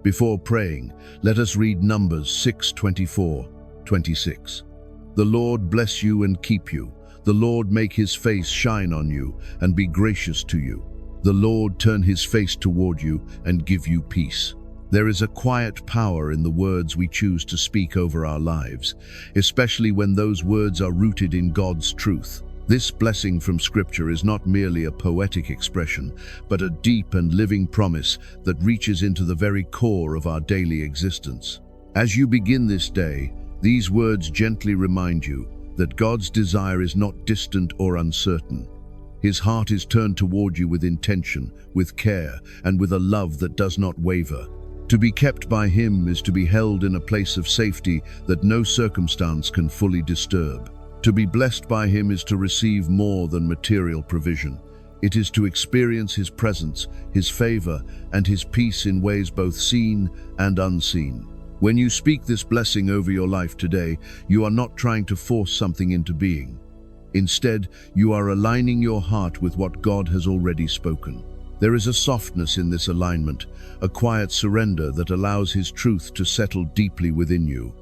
Before praying, let us read Numbers 6:24-26. The Lord bless you and keep you. The Lord make his face shine on you and be gracious to you. The Lord turn his face toward you and give you peace. There is a quiet power in the words we choose to speak over our lives, especially when those words are rooted in God's truth. This blessing from Scripture is not merely a poetic expression, but a deep and living promise that reaches into the very core of our daily existence. As you begin this day, these words gently remind you that God's desire is not distant or uncertain. His heart is turned toward you with intention, with care, and with a love that does not waver. To be kept by him is to be held in a place of safety that no circumstance can fully disturb. To be blessed by him is to receive more than material provision. It is to experience his presence, his favor, and his peace in ways both seen and unseen. When you speak this blessing over your life today, you are not trying to force something into being. Instead, you are aligning your heart with what God has already spoken. There is a softness in this alignment, a quiet surrender that allows his truth to settle deeply within you.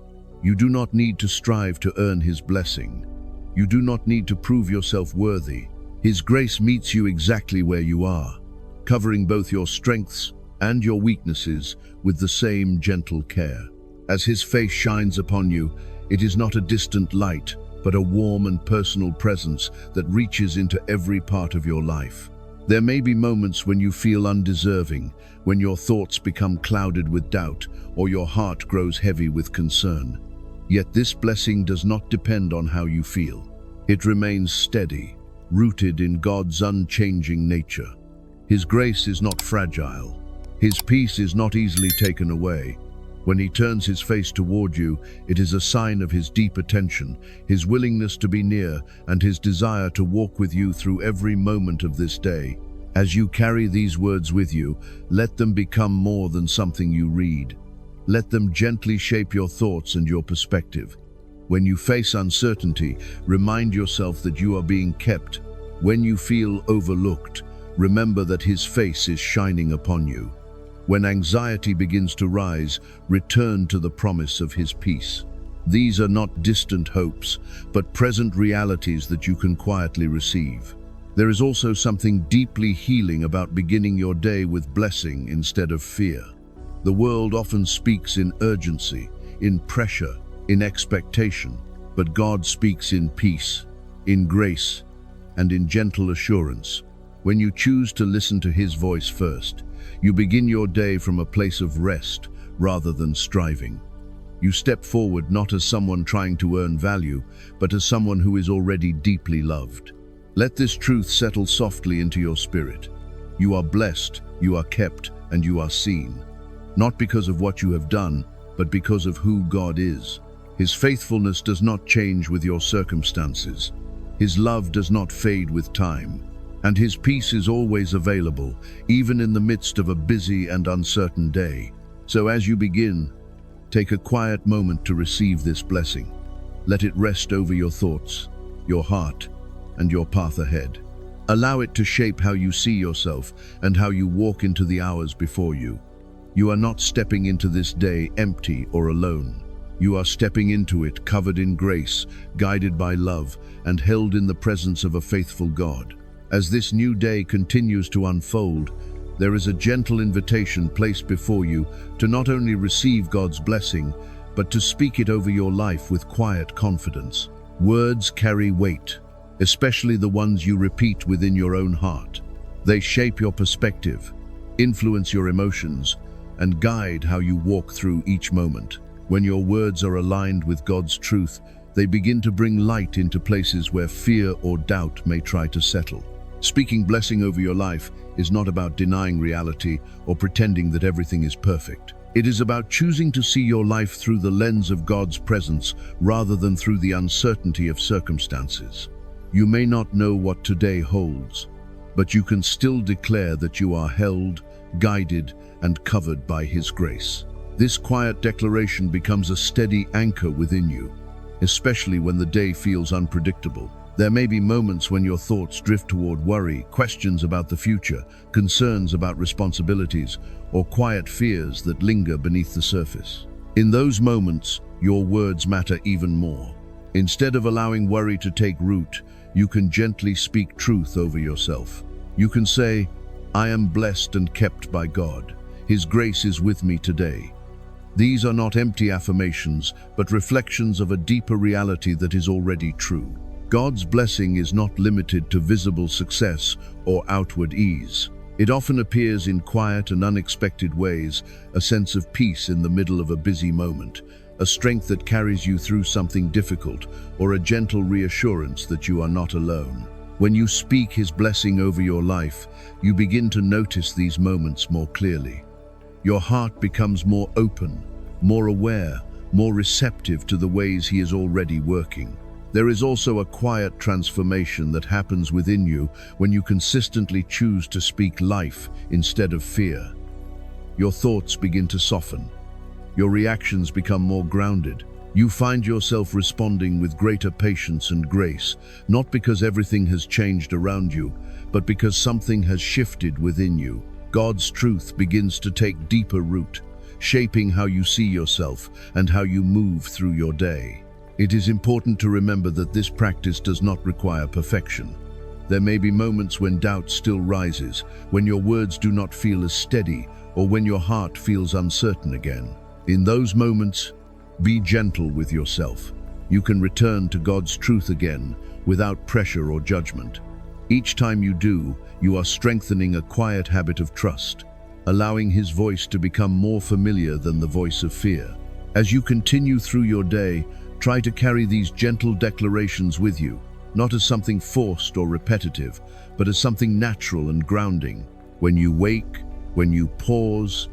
You do not need to strive to earn his blessing. You do not need to prove yourself worthy. His grace meets you exactly where you are, covering both your strengths and your weaknesses with the same gentle care. As his face shines upon you, it is not a distant light, but a warm and personal presence that reaches into every part of your life. There may be moments when you feel undeserving, when your thoughts become clouded with doubt, or your heart grows heavy with concern. Yet this blessing does not depend on how you feel. It remains steady, rooted in God's unchanging nature. His grace is not fragile. His peace is not easily taken away. When he turns his face toward you, it is a sign of his deep attention, his willingness to be near, and his desire to walk with you through every moment of this day. As you carry these words with you, let them become more than something you read. Let them gently shape your thoughts and your perspective. When you face uncertainty, remind yourself that you are being kept. When you feel overlooked, remember that his face is shining upon you. When anxiety begins to rise, return to the promise of his peace. These are not distant hopes, but present realities that you can quietly receive. There is also something deeply healing about beginning your day with blessing instead of fear. The world often speaks in urgency, in pressure, in expectation, but God speaks in peace, in grace, and in gentle assurance. When you choose to listen to his voice first, you begin your day from a place of rest rather than striving. You step forward not as someone trying to earn value, but as someone who is already deeply loved. Let this truth settle softly into your spirit. You are blessed, you are kept, and you are seen. Not because of what you have done, but because of who God is. His faithfulness does not change with your circumstances. His love does not fade with time. And his peace is always available, even in the midst of a busy and uncertain day. So as you begin, take a quiet moment to receive this blessing. Let it rest over your thoughts, your heart, and your path ahead. Allow it to shape how you see yourself and how you walk into the hours before you. You are not stepping into this day empty or alone. You are stepping into it covered in grace, guided by love, and held in the presence of a faithful God. As this new day continues to unfold, there is a gentle invitation placed before you to not only receive God's blessing, but to speak it over your life with quiet confidence. Words carry weight, especially the ones you repeat within your own heart. They shape your perspective, influence your emotions, and guide how you walk through each moment. When your words are aligned with God's truth, they begin to bring light into places where fear or doubt may try to settle. Speaking blessing over your life is not about denying reality or pretending that everything is perfect. It is about choosing to see your life through the lens of God's presence rather than through the uncertainty of circumstances. You may not know what today holds, but you can still declare that you are held, guided, and covered by his grace. This quiet declaration becomes a steady anchor within you, especially when the day feels unpredictable. There may be moments when your thoughts drift toward worry, questions about the future, concerns about responsibilities, or quiet fears that linger beneath the surface. In those moments, your words matter even more. Instead of allowing worry to take root, you can gently speak truth over yourself. You can say, "I am blessed and kept by God. His grace is with me today." These are not empty affirmations, but reflections of a deeper reality that is already true. God's blessing is not limited to visible success or outward ease. It often appears in quiet and unexpected ways, a sense of peace in the middle of a busy moment, a strength that carries you through something difficult, or a gentle reassurance that you are not alone. When you speak His blessing over your life, you begin to notice these moments more clearly. Your heart becomes more open, more aware, more receptive to the ways He is already working. There is also a quiet transformation that happens within you when you consistently choose to speak life instead of fear. Your thoughts begin to soften. Your reactions become more grounded. You find yourself responding with greater patience and grace, not because everything has changed around you, but because something has shifted within you. God's truth begins to take deeper root, shaping how you see yourself and how you move through your day. It is important to remember that this practice does not require perfection. There may be moments when doubt still rises, when your words do not feel as steady, or when your heart feels uncertain again. In those moments, be gentle with yourself. You can return to God's truth again without pressure or judgment. Each time you do, you are strengthening a quiet habit of trust, allowing His voice to become more familiar than the voice of fear. As you continue through your day, try to carry these gentle declarations with you, not as something forced or repetitive, but as something natural and grounding. When you wake, when you pause,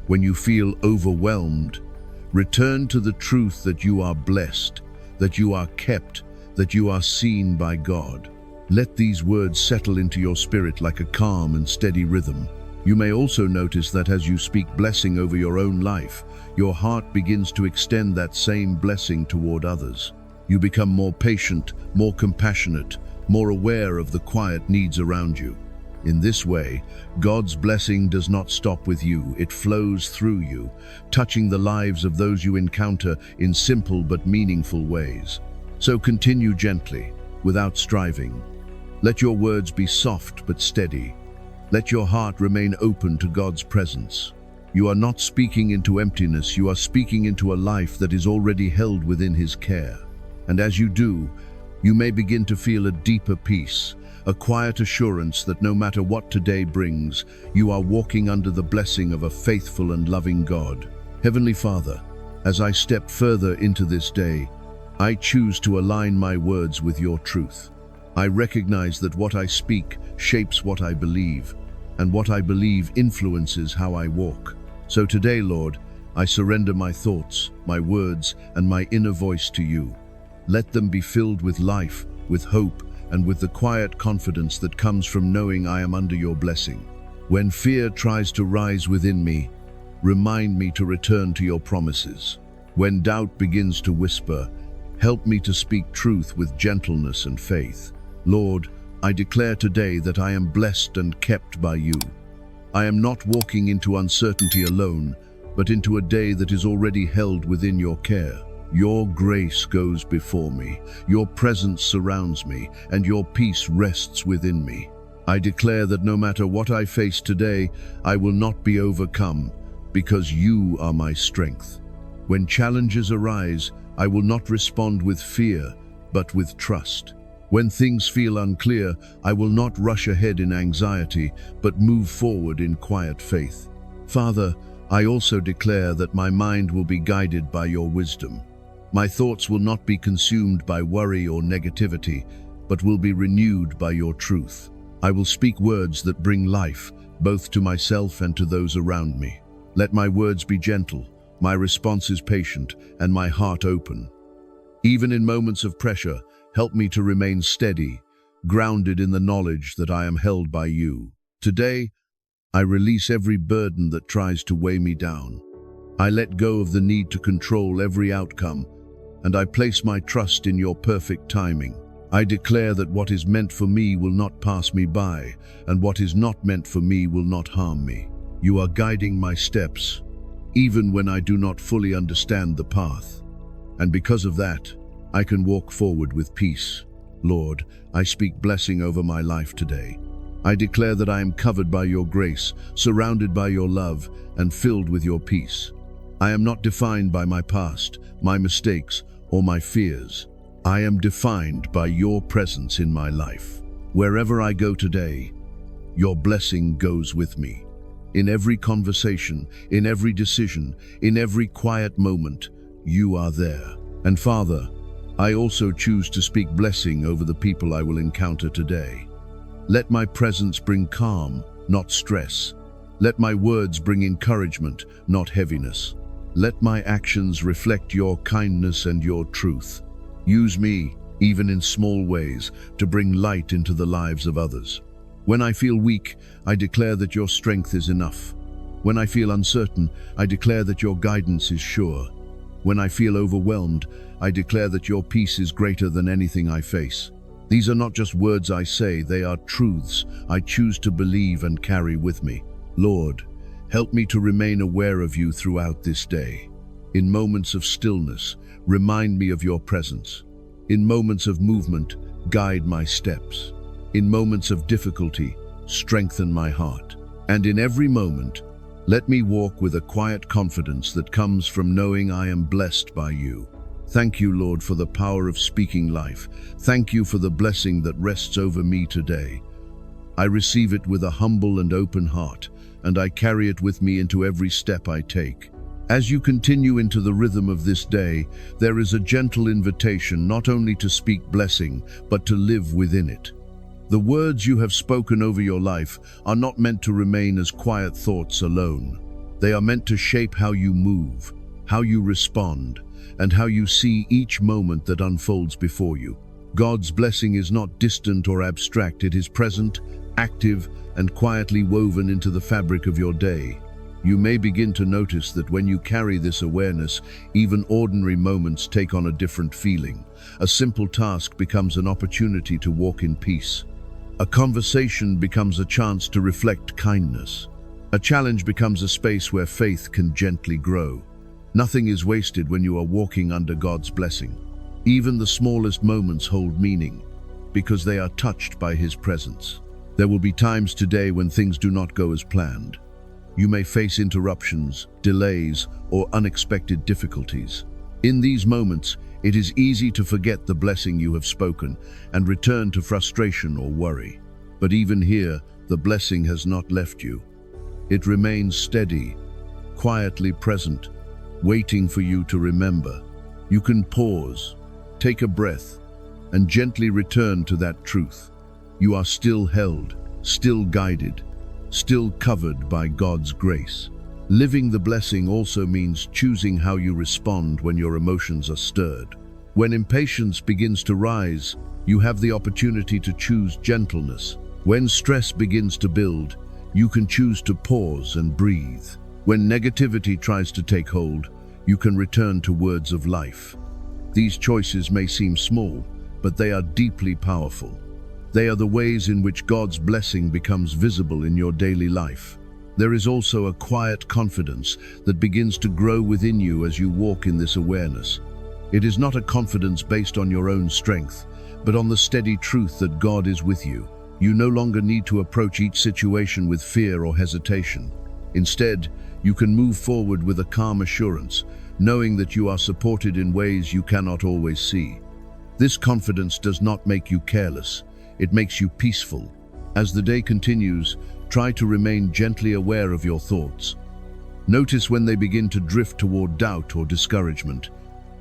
when you feel overwhelmed, return to the truth that you are blessed, that you are kept, that you are seen by God. Let these words settle into your spirit like a calm and steady rhythm. You may also notice that as you speak blessing over your own life, your heart begins to extend that same blessing toward others. You become more patient, more compassionate, more aware of the quiet needs around you. In this way, God's blessing does not stop with you, it flows through you, touching the lives of those you encounter in simple but meaningful ways. So continue gently, without striving. Let your words be soft but steady. Let your heart remain open to God's presence. You are not speaking into emptiness, you are speaking into a life that is already held within His care. And as you do, you may begin to feel a deeper peace, a quiet assurance that no matter what today brings, you are walking under the blessing of a faithful and loving God. Heavenly Father, as I step further into this day, I choose to align my words with your truth. I recognize that what I speak shapes what I believe, and what I believe influences how I walk. So today, Lord, I surrender my thoughts, my words, and my inner voice to you. Let them be filled with life, with hope, and with the quiet confidence that comes from knowing I am under your blessing. When fear tries to rise within me, remind me to return to your promises. When doubt begins to whisper, help me to speak truth with gentleness and faith. Lord, I declare today that I am blessed and kept by you. I am not walking into uncertainty alone, but into a day that is already held within your care. Your grace goes before me, your presence surrounds me, and your peace rests within me. I declare that no matter what I face today, I will not be overcome, because you are my strength. When challenges arise, I will not respond with fear, but with trust. When things feel unclear, I will not rush ahead in anxiety, but move forward in quiet faith. Father, I also declare that my mind will be guided by your wisdom. My thoughts will not be consumed by worry or negativity, but will be renewed by your truth. I will speak words that bring life, both to myself and to those around me. Let my words be gentle, my responses patient, and my heart open. Even in moments of pressure, help me to remain steady, grounded in the knowledge that I am held by you. Today, I release every burden that tries to weigh me down. I let go of the need to control every outcome, and I place my trust in your perfect timing. I declare that what is meant for me will not pass me by, and what is not meant for me will not harm me. You are guiding my steps, even when I do not fully understand the path. And because of that, I can walk forward with peace. Lord, I speak blessing over my life today. I declare that I am covered by your grace, surrounded by your love, and filled with your peace. I am not defined by my past, my mistakes, or my fears. I am defined by your presence in my life. Wherever I go today, your blessing goes with me. In every conversation, in every decision, in every quiet moment, you are there. And Father, I also choose to speak blessing over the people I will encounter today. Let my presence bring calm, not stress. Let my words bring encouragement, not heaviness. Let my actions reflect your kindness and your truth. Use me, even in small ways, to bring light into the lives of others. When I feel weak, I declare that your strength is enough. When I feel uncertain, I declare that your guidance is sure. When I feel overwhelmed, I declare that your peace is greater than anything I face. These are not just words I say, they are truths I choose to believe and carry with me. Lord, help me to remain aware of you throughout this day. In moments of stillness, remind me of your presence. In moments of movement, guide my steps. In moments of difficulty, strengthen my heart. And in every moment, let me walk with a quiet confidence that comes from knowing I am blessed by you. Thank you, Lord, for the power of speaking life. Thank you for the blessing that rests over me today. I receive it with a humble and open heart, and I carry it with me into every step I take. As you continue into the rhythm of this day, there is a gentle invitation not only to speak blessing, but to live within it. The words you have spoken over your life are not meant to remain as quiet thoughts alone. They are meant to shape how you move, how you respond, and how you see each moment that unfolds before you. God's blessing is not distant or abstract. It is present, active, and quietly woven into the fabric of your day. You may begin to notice that when you carry this awareness, even ordinary moments take on a different feeling. A simple task becomes an opportunity to walk in peace. A conversation becomes a chance to reflect kindness. A challenge becomes a space where faith can gently grow. Nothing is wasted when you are walking under God's blessing. Even the smallest moments hold meaning, because they are touched by His presence. There will be times today when things do not go as planned. You may face interruptions, delays, or unexpected difficulties. In these moments, it is easy to forget the blessing you have spoken and return to frustration or worry. But even here, the blessing has not left you. It remains steady, quietly present, waiting for you to remember. You can pause, take a breath, and gently return to that truth. You are still held, still guided, still covered by God's grace. Living the blessing also means choosing how you respond when your emotions are stirred. When impatience begins to rise, you have the opportunity to choose gentleness. When stress begins to build, you can choose to pause and breathe. When negativity tries to take hold, you can return to words of life. These choices may seem small, but they are deeply powerful. They are the ways in which God's blessing becomes visible in your daily life. There is also a quiet confidence that begins to grow within you as you walk in this awareness. It is not a confidence based on your own strength, but on the steady truth that God is with you. You no longer need to approach each situation with fear or hesitation. Instead, you can move forward with a calm assurance, knowing that you are supported in ways you cannot always see. This confidence does not make you careless. It makes you peaceful. As the day continues, try to remain gently aware of your thoughts. Notice when they begin to drift toward doubt or discouragement.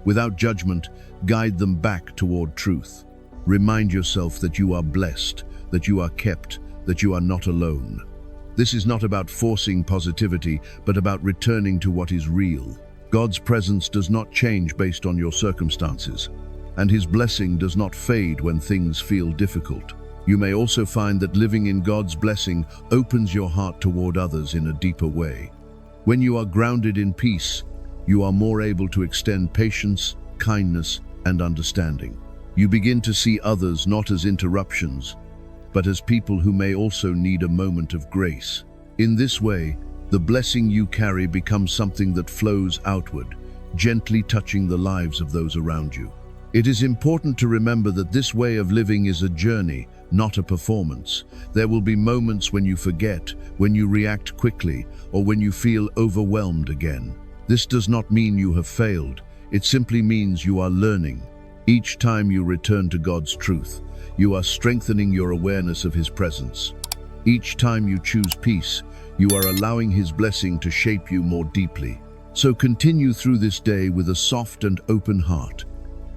Without judgment, guide them back toward truth. Remind yourself that you are blessed, that you are kept, that you are not alone. This is not about forcing positivity, but about returning to what is real. God's presence does not change based on your circumstances, and His blessing does not fade when things feel difficult. You may also find that living in God's blessing opens your heart toward others in a deeper way. When you are grounded in peace, you are more able to extend patience, kindness, and understanding. You begin to see others not as interruptions, but as people who may also need a moment of grace. In this way, the blessing you carry becomes something that flows outward, gently touching the lives of those around you. It is important to remember that this way of living is a journey, not a performance. There will be moments when you forget, when you react quickly, or when you feel overwhelmed again. This does not mean you have failed. It simply means you are learning. Each time you return to God's truth, you are strengthening your awareness of His presence. Each time you choose peace, you are allowing His blessing to shape you more deeply. So continue through this day with a soft and open heart.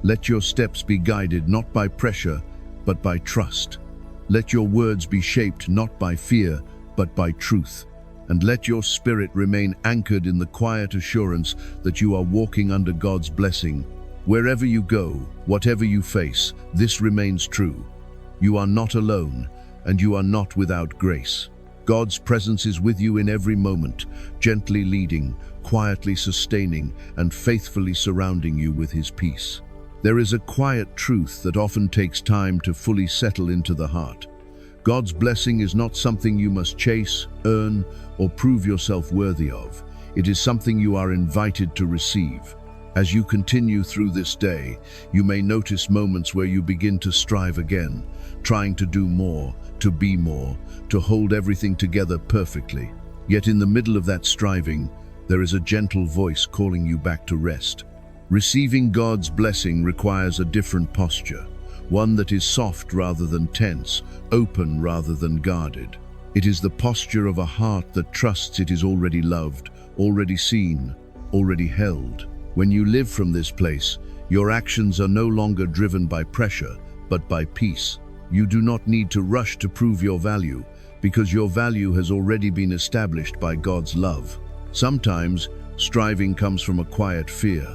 Let your steps be guided not by pressure, but by trust. Let your words be shaped not by fear, but by truth. And let your spirit remain anchored in the quiet assurance that you are walking under God's blessing. Wherever you go, whatever you face, this remains true. You are not alone, and you are not without grace. God's presence is with you in every moment, gently leading, quietly sustaining, and faithfully surrounding you with His peace. There is a quiet truth that often takes time to fully settle into the heart. God's blessing is not something you must chase, earn, or prove yourself worthy of. It is something you are invited to receive. As you continue through this day, you may notice moments where you begin to strive again, trying to do more, to be more, to hold everything together perfectly. Yet in the middle of that striving, there is a gentle voice calling you back to rest. Receiving God's blessing requires a different posture, one that is soft rather than tense, open rather than guarded. It is the posture of a heart that trusts it is already loved, already seen, already held. When you live from this place, your actions are no longer driven by pressure, but by peace. You do not need to rush to prove your value, because your value has already been established by God's love. Sometimes, striving comes from a quiet fear.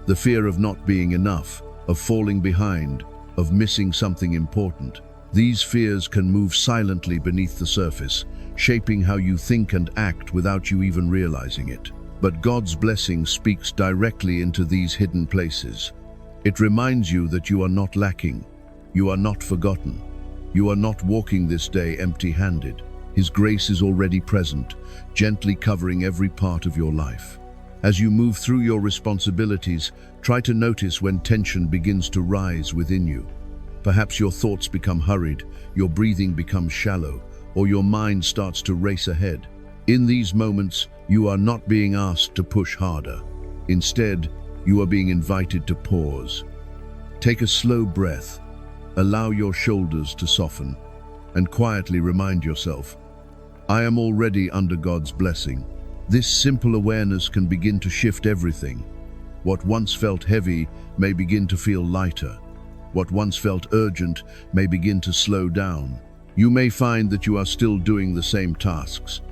The fear of not being enough, of falling behind, of missing something important. These fears can move silently beneath the surface, shaping how you think and act without you even realizing it. But God's blessing speaks directly into these hidden places. It reminds you that you are not lacking, you are not forgotten, you are not walking this day empty-handed. His grace is already present, gently covering every part of your life. As you move through your responsibilities, try to notice when tension begins to rise within you. Perhaps your thoughts become hurried, your breathing becomes shallow, or your mind starts to race ahead. In these moments, you are not being asked to push harder. Instead, you are being invited to pause. Take a slow breath, allow your shoulders to soften, and quietly remind yourself, I am already under God's blessing. This simple awareness can begin to shift everything. What once felt heavy may begin to feel lighter. What once felt urgent may begin to slow down. You may find that you are still doing the same tasks,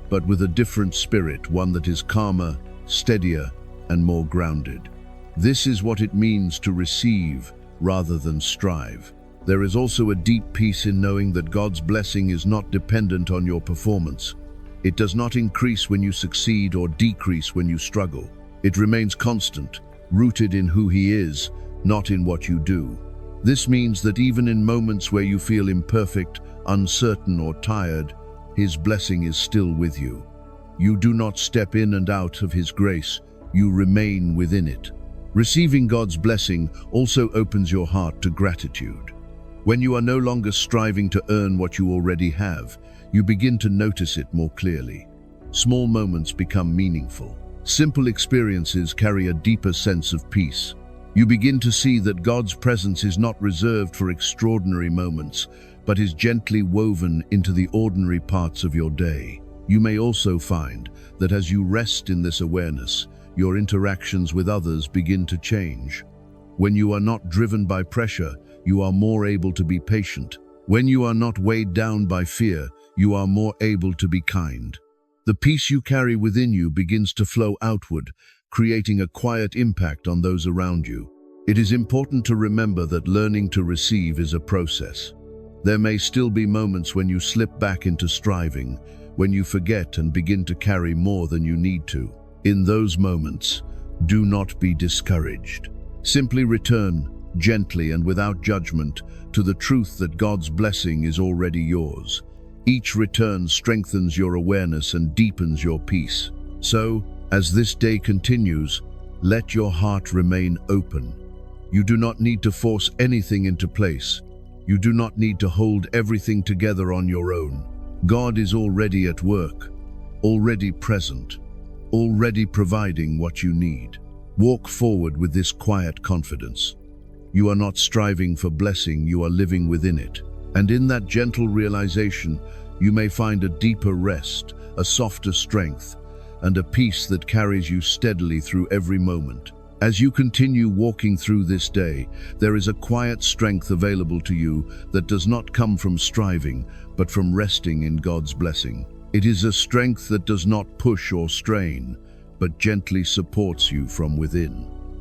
but with a different spirit, one that is calmer, steadier, and more grounded. This is what it means to receive rather than strive. There is also a deep peace in knowing that God's blessing is not dependent on your performance. It does not increase when you succeed or decrease when you struggle. It remains constant, rooted in who He is, not in what you do. This means that even in moments where you feel imperfect, uncertain, or tired, His blessing is still with you. You do not step in and out of His grace, you remain within it. Receiving God's blessing also opens your heart to gratitude. When you are no longer striving to earn what you already have, you begin to notice it more clearly. Small moments become meaningful. Simple experiences carry a deeper sense of peace. You begin to see that God's presence is not reserved for extraordinary moments, but is gently woven into the ordinary parts of your day. You may also find that as you rest in this awareness, your interactions with others begin to change. When you are not driven by pressure, you are more able to be patient. When you are not weighed down by fear, you are more able to be kind. The peace you carry within you begins to flow outward, creating a quiet impact on those around you. It is important to remember that learning to receive is a process. There may still be moments when you slip back into striving, when you forget and begin to carry more than you need to. In those moments, do not be discouraged. Simply return, gently and without judgment, to the truth that God's blessing is already yours. Each return strengthens your awareness and deepens your peace. So, as this day continues, let your heart remain open. You do not need to force anything into place. You do not need to hold everything together on your own. God is already at work, already present, already providing what you need. Walk forward with this quiet confidence. You are not striving for blessing, you are living within it. And in that gentle realization, you may find a deeper rest, a softer strength, and a peace that carries you steadily through every moment. As you continue walking through this day, there is a quiet strength available to you that does not come from striving, but from resting in God's blessing. It is a strength that does not push or strain, but gently supports you from within.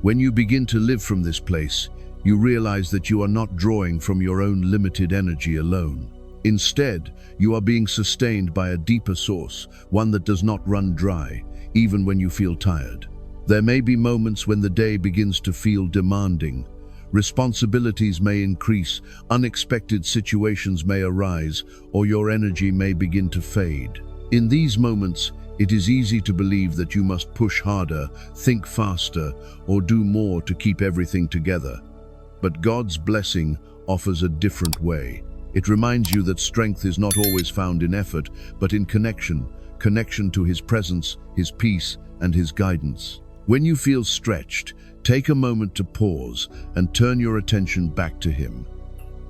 When you begin to live from this place, you realize that you are not drawing from your own limited energy alone. Instead, you are being sustained by a deeper source, one that does not run dry, even when you feel tired. There may be moments when the day begins to feel demanding. Responsibilities may increase, unexpected situations may arise, or your energy may begin to fade. In these moments, it is easy to believe that you must push harder, think faster, or do more to keep everything together. But God's blessing offers a different way. It reminds you that strength is not always found in effort, but in connection to His presence, His peace, and His guidance. When you feel stretched, take a moment to pause and turn your attention back to Him.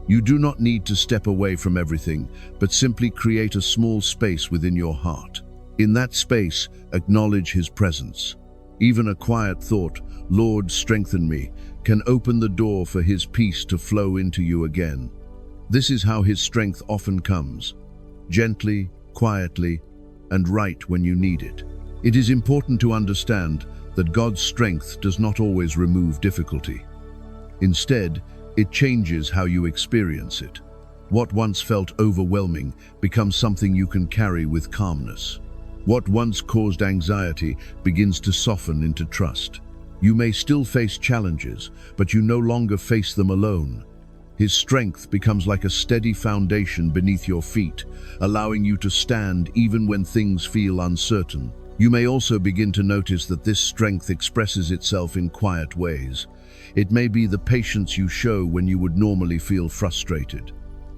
You do not need to step away from everything, but simply create a small space within your heart. In that space, acknowledge His presence. Even a quiet thought, "Lord, strengthen me," can open the door for His peace to flow into you again. This is how His strength often comes, gently, quietly, and right when you need it. It is important to understand that God's strength does not always remove difficulty. Instead, it changes how you experience it. What once felt overwhelming becomes something you can carry with calmness. What once caused anxiety begins to soften into trust. You may still face challenges, but you no longer face them alone. His strength becomes like a steady foundation beneath your feet, allowing you to stand even when things feel uncertain. You may also begin to notice that this strength expresses itself in quiet ways. It may be the patience you show when you would normally feel frustrated.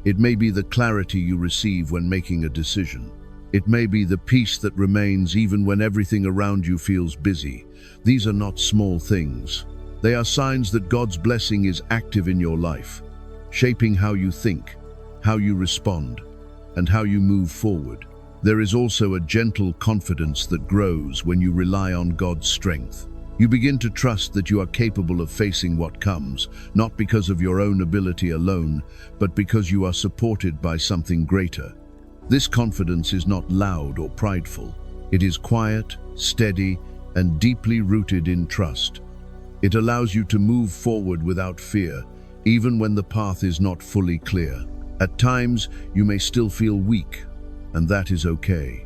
It may be the clarity you receive when making a decision. It may be the peace that remains even when everything around you feels busy. These are not small things. They are signs that God's blessing is active in your life, shaping how you think, how you respond, and how you move forward. There is also a gentle confidence that grows when you rely on God's strength. You begin to trust that you are capable of facing what comes, not because of your own ability alone, but because you are supported by something greater. This confidence is not loud or prideful. It is quiet, steady, and deeply rooted in trust. It allows you to move forward without fear, even when the path is not fully clear. At times, you may still feel weak, and that is okay.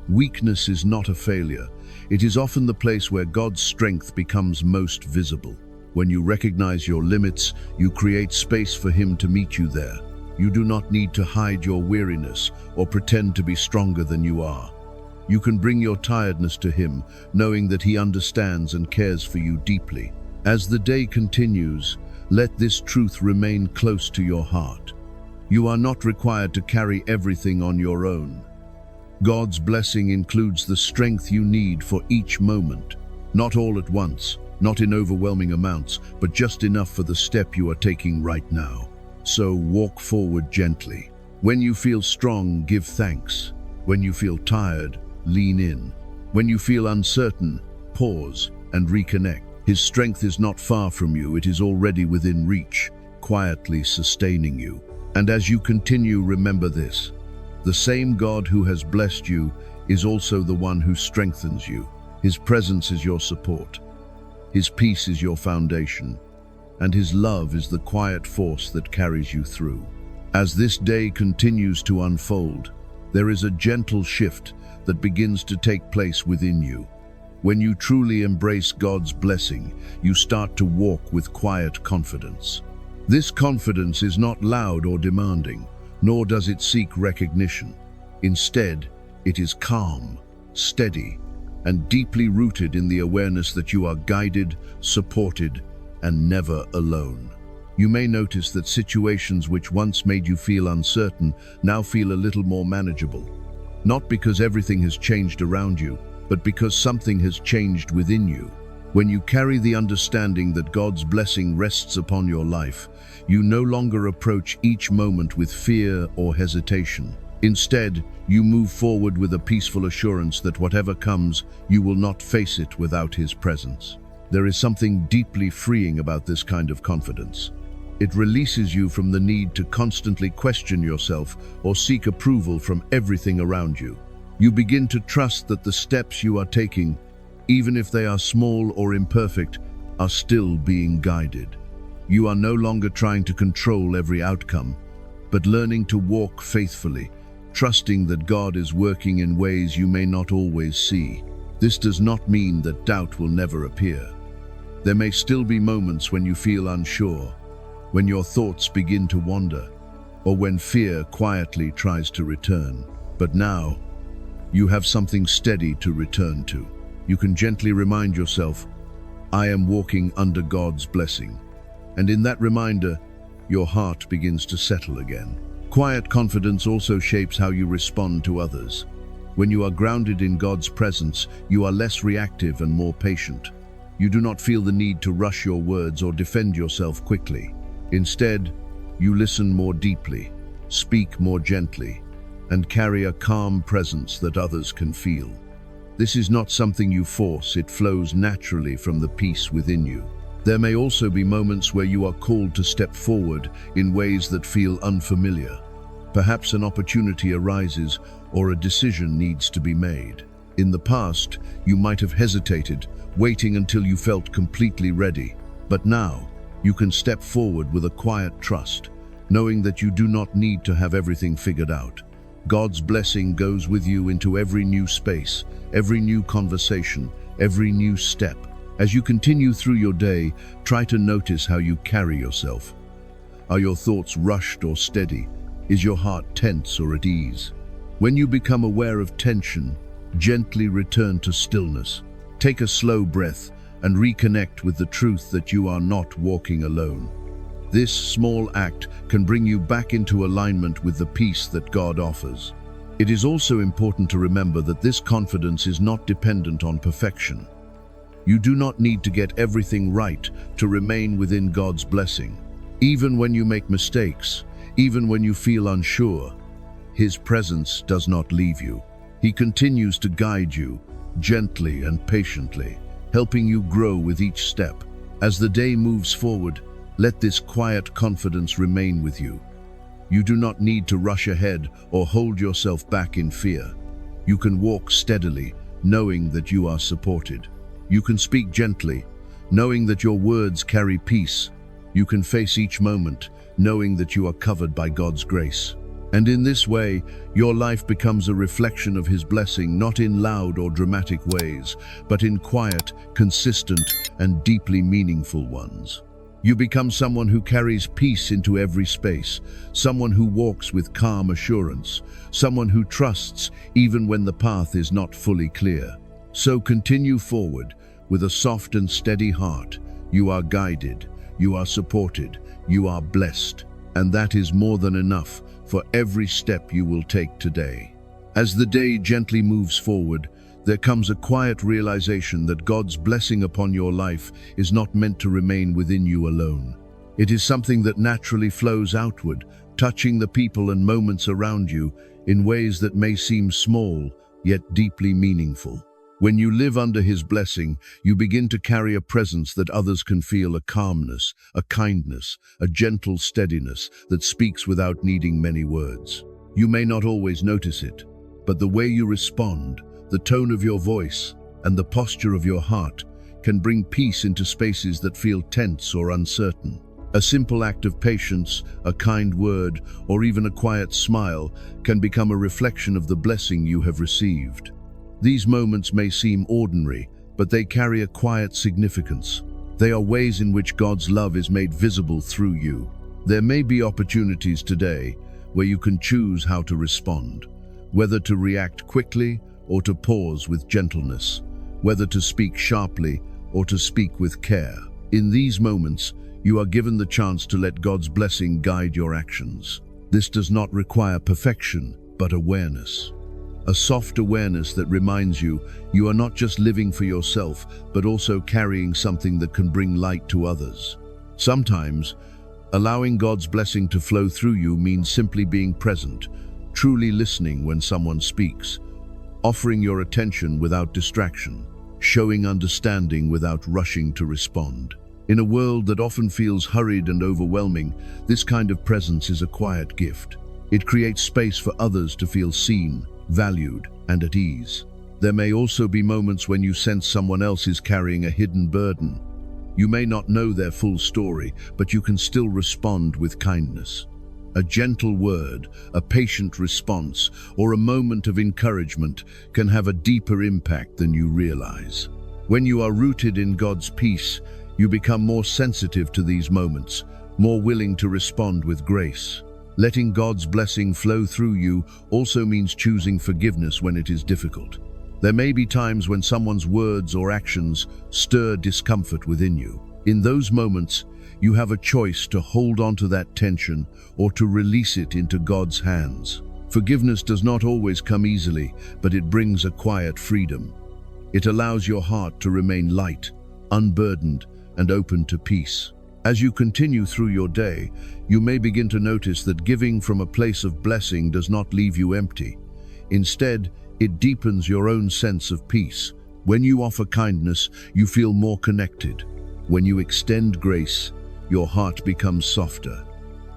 Weakness is not a failure. It is often the place where God's strength becomes most visible. When you recognize your limits, you create space for Him to meet you there. You do not need to hide your weariness or pretend to be stronger than you are. You can bring your tiredness to Him, knowing that He understands and cares for you deeply. As the day continues, let this truth remain close to your heart. You are not required to carry everything on your own. God's blessing includes the strength you need for each moment. Not all at once, not in overwhelming amounts, but just enough for the step you are taking right now. So walk forward gently. When you feel strong, give thanks. When you feel tired, lean in. When you feel uncertain, pause and reconnect. His strength is not far from you, it is already within reach, quietly sustaining you. And as you continue, remember this: the same God who has blessed you is also the one who strengthens you. His presence is your support. His peace is your foundation. And His love is the quiet force that carries you through. As this day continues to unfold, there is a gentle shift that begins to take place within you. When you truly embrace God's blessing, you start to walk with quiet confidence. This confidence is not loud or demanding, nor does it seek recognition. Instead, it is calm, steady, and deeply rooted in the awareness that you are guided, supported, and never alone. You may notice that situations which once made you feel uncertain now feel a little more manageable. Not because everything has changed around you, but because something has changed within you. When you carry the understanding that God's blessing rests upon your life, you no longer approach each moment with fear or hesitation. Instead, you move forward with a peaceful assurance that whatever comes, you will not face it without His presence. There is something deeply freeing about this kind of confidence. It releases you from the need to constantly question yourself or seek approval from everything around you. You begin to trust that the steps you are taking, even if they are small or imperfect, are still being guided. You are no longer trying to control every outcome, but learning to walk faithfully, trusting that God is working in ways you may not always see. This does not mean that doubt will never appear. There may still be moments when you feel unsure, when your thoughts begin to wander, or when fear quietly tries to return. But now, you have something steady to return to. You can gently remind yourself, I am walking under God's blessing. And in that reminder, your heart begins to settle again. Quiet confidence also shapes how you respond to others. When you are grounded in God's presence, you are less reactive and more patient. You do not feel the need to rush your words or defend yourself quickly. Instead, you listen more deeply, speak more gently, and carry a calm presence that others can feel. This is not something you force, it flows naturally from the peace within you. There may also be moments where you are called to step forward in ways that feel unfamiliar. Perhaps an opportunity arises or a decision needs to be made. In the past, you might have hesitated, waiting until you felt completely ready. But now, you can step forward with a quiet trust, knowing that you do not need to have everything figured out. God's blessing goes with you into every new space, every new conversation, every new step. As you continue through your day, try to notice how you carry yourself. Are your thoughts rushed or steady? Is your heart tense or at ease? When you become aware of tension, gently return to stillness. Take a slow breath and reconnect with the truth that you are not walking alone. This small act can bring you back into alignment with the peace that God offers. It is also important to remember that this confidence is not dependent on perfection. You do not need to get everything right to remain within God's blessing. Even when you make mistakes, even when you feel unsure, His presence does not leave you. He continues to guide you gently and patiently, helping you grow with each step. As the day moves forward, let this quiet confidence remain with you. You do not need to rush ahead or hold yourself back in fear. You can walk steadily, knowing that you are supported. You can speak gently, knowing that your words carry peace. You can face each moment, knowing that you are covered by God's grace. And in this way, your life becomes a reflection of His blessing, not in loud or dramatic ways, but in quiet, consistent, and deeply meaningful ones. You become someone who carries peace into every space, someone who walks with calm assurance, someone who trusts even when the path is not fully clear. So continue forward with a soft and steady heart. You are guided, you are supported, you are blessed, and that is more than enough for every step you will take today. As the day gently moves forward, there comes a quiet realization that God's blessing upon your life is not meant to remain within you alone. It is something that naturally flows outward, touching the people and moments around you in ways that may seem small, yet deeply meaningful. When you live under His blessing, you begin to carry a presence that others can feel, a calmness, a kindness, a gentle steadiness that speaks without needing many words. You may not always notice it, but the way you respond, the tone of your voice, and the posture of your heart can bring peace into spaces that feel tense or uncertain. A simple act of patience, a kind word, or even a quiet smile can become a reflection of the blessing you have received. These moments may seem ordinary, but they carry a quiet significance. They are ways in which God's love is made visible through you. There may be opportunities today where you can choose how to respond, whether to react quickly or to pause with gentleness, whether to speak sharply or to speak with care. In these moments, you are given the chance to let God's blessing guide your actions. This does not require perfection, but awareness. A soft awareness that reminds you you are not just living for yourself, but also carrying something that can bring light to others. Sometimes, allowing God's blessing to flow through you means simply being present, truly listening when someone speaks, offering your attention without distraction, showing understanding without rushing to respond. In a world that often feels hurried and overwhelming, this kind of presence is a quiet gift. It creates space for others to feel seen, valued, and at ease. There may also be moments when you sense someone else is carrying a hidden burden. You may not know their full story, but you can still respond with kindness. A gentle word, a patient response, or a moment of encouragement can have a deeper impact than you realize. When you are rooted in God's peace, you become more sensitive to these moments, more willing to respond with grace. Letting God's blessing flow through you also means choosing forgiveness when it is difficult. There may be times when someone's words or actions stir discomfort within you. In those moments, you have a choice to hold on to that tension or to release it into God's hands. Forgiveness does not always come easily, but it brings a quiet freedom. It allows your heart to remain light, unburdened, and open to peace. As you continue through your day, you may begin to notice that giving from a place of blessing does not leave you empty. Instead, it deepens your own sense of peace. When you offer kindness, you feel more connected. When you extend grace, your heart becomes softer.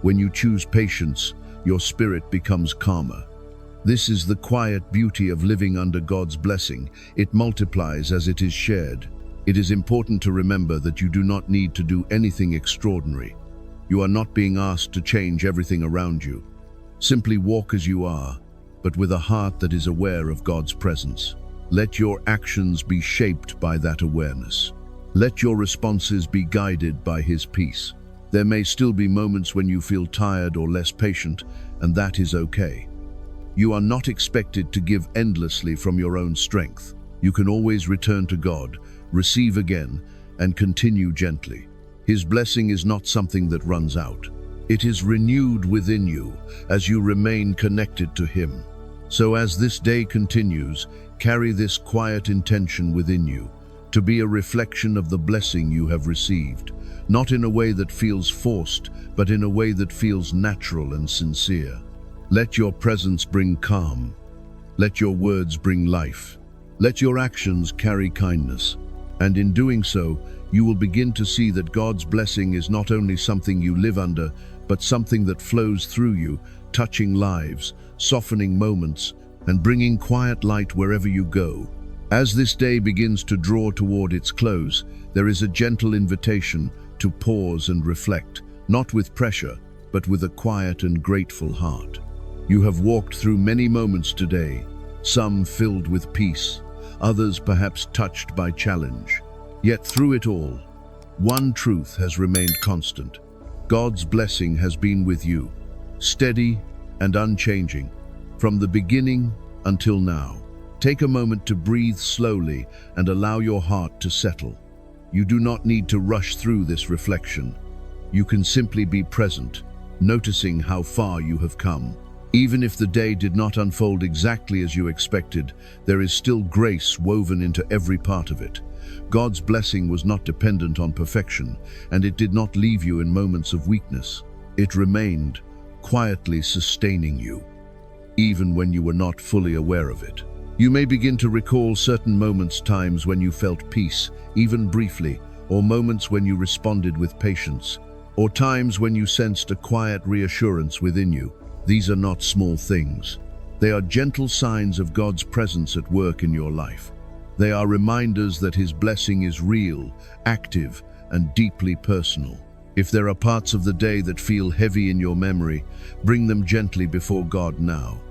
When you choose patience, your spirit becomes calmer. This is the quiet beauty of living under God's blessing. It multiplies as it is shared. It is important to remember that you do not need to do anything extraordinary. You are not being asked to change everything around you. Simply walk as you are, but with a heart that is aware of God's presence. Let your actions be shaped by that awareness. Let your responses be guided by His peace. There may still be moments when you feel tired or less patient, and that is okay. You are not expected to give endlessly from your own strength. You can always return to God, receive again, and continue gently. His blessing is not something that runs out. It is renewed within you as you remain connected to Him. So as this day continues, carry this quiet intention within you, to be a reflection of the blessing you have received, not in a way that feels forced, but in a way that feels natural and sincere. Let your presence bring calm. Let your words bring life. Let your actions carry kindness. And in doing so, you will begin to see that God's blessing is not only something you live under, but something that flows through you, touching lives, softening moments, and bringing quiet light wherever you go. As this day begins to draw toward its close, there is a gentle invitation to pause and reflect, not with pressure, but with a quiet and grateful heart. You have walked through many moments today, some filled with peace, others perhaps touched by challenge. Yet through it all, one truth has remained constant. God's blessing has been with you, steady and unchanging, from the beginning until now. Take a moment to breathe slowly and allow your heart to settle. You do not need to rush through this reflection. You can simply be present, noticing how far you have come. Even if the day did not unfold exactly as you expected, there is still grace woven into every part of it. God's blessing was not dependent on perfection, and it did not leave you in moments of weakness. It remained, quietly sustaining you, even when you were not fully aware of it. You may begin to recall certain moments, times when you felt peace, even briefly, or moments when you responded with patience, or times when you sensed a quiet reassurance within you. These are not small things. They are gentle signs of God's presence at work in your life. They are reminders that His blessing is real, active, and deeply personal. If there are parts of the day that feel heavy in your memory, bring them gently before God now.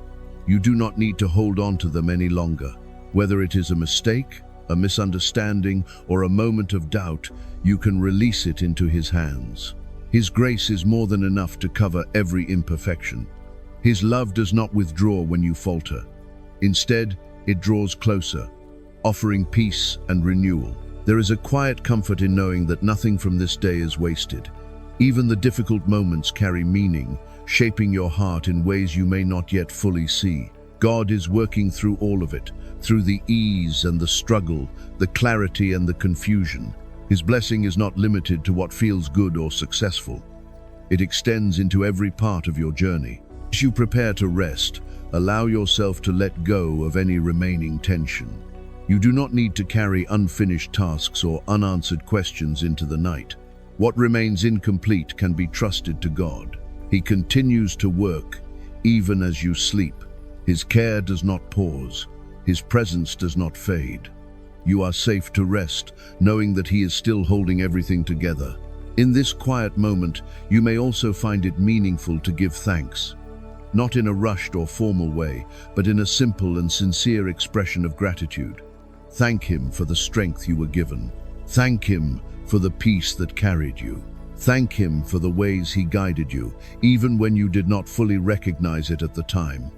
You do not need to hold on to them any longer. Whether it is a mistake, a misunderstanding, or a moment of doubt, you can release it into His hands. His grace is more than enough to cover every imperfection. His love does not withdraw when you falter. Instead, it draws closer, offering peace and renewal. There is a quiet comfort in knowing that nothing from this day is wasted. Even the difficult moments carry meaning, shaping your heart in ways you may not yet fully see. God is working through all of it, through the ease and the struggle, the clarity and the confusion. His blessing is not limited to what feels good or successful. It extends into every part of your journey. As you prepare to rest, allow yourself to let go of any remaining tension. You do not need to carry unfinished tasks or unanswered questions into the night. What remains incomplete can be trusted to God. He continues to work, even as you sleep. His care does not pause. His presence does not fade. You are safe to rest, knowing that He is still holding everything together. In this quiet moment, you may also find it meaningful to give thanks. Not in a rushed or formal way, but in a simple and sincere expression of gratitude. Thank Him for the strength you were given. Thank Him for the peace that carried you. Thank Him for the ways He guided you, even when you did not fully recognize it at the time.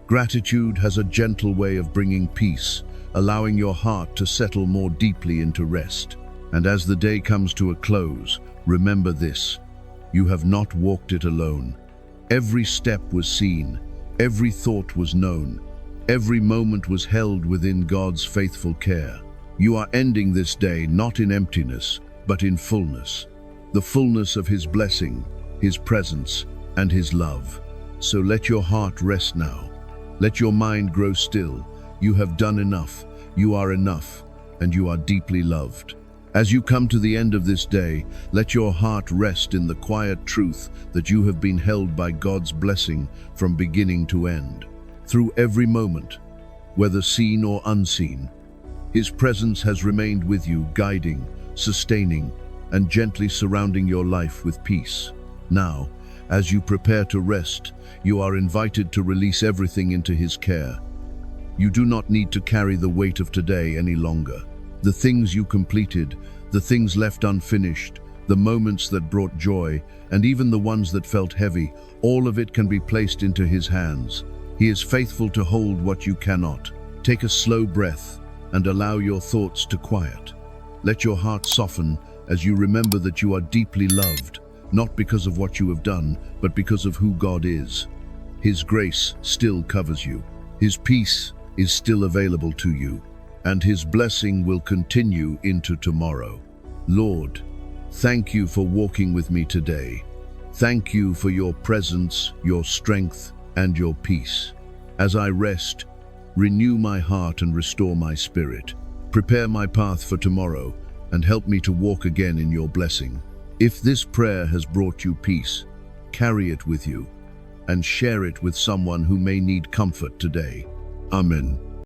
Gratitude has a gentle way of bringing peace, allowing your heart to settle more deeply into rest. And as the day comes to a close, remember this: you have not walked it alone. Every step was seen, every thought was known, every moment was held within God's faithful care. You are ending this day not in emptiness, but in fullness. The fullness of His blessing, His presence, and His love. So let your heart rest now. Let your mind grow still. You have done enough, you are enough, and you are deeply loved. As you come to the end of this day, let your heart rest in the quiet truth that you have been held by God's blessing from beginning to end. Through every moment, whether seen or unseen, His presence has remained with you, guiding, sustaining, and gently surrounding your life with peace. Now, as you prepare to rest, you are invited to release everything into His care. You do not need to carry the weight of today any longer. The things you completed, the things left unfinished, the moments that brought joy, and even the ones that felt heavy, all of it can be placed into His hands. He is faithful to hold what you cannot. Take a slow breath and allow your thoughts to quiet. Let your heart soften as you remember that you are deeply loved, not because of what you have done, but because of who God is. His grace still covers you. His peace is still available to you, and His blessing will continue into tomorrow. Lord, thank you for walking with me today. Thank you for your presence, your strength, and your peace. As I rest, renew my heart and restore my spirit. Prepare my path for tomorrow and help me to walk again in your blessing. If this prayer has brought you peace, carry it with you and share it with someone who may need comfort today. Amen.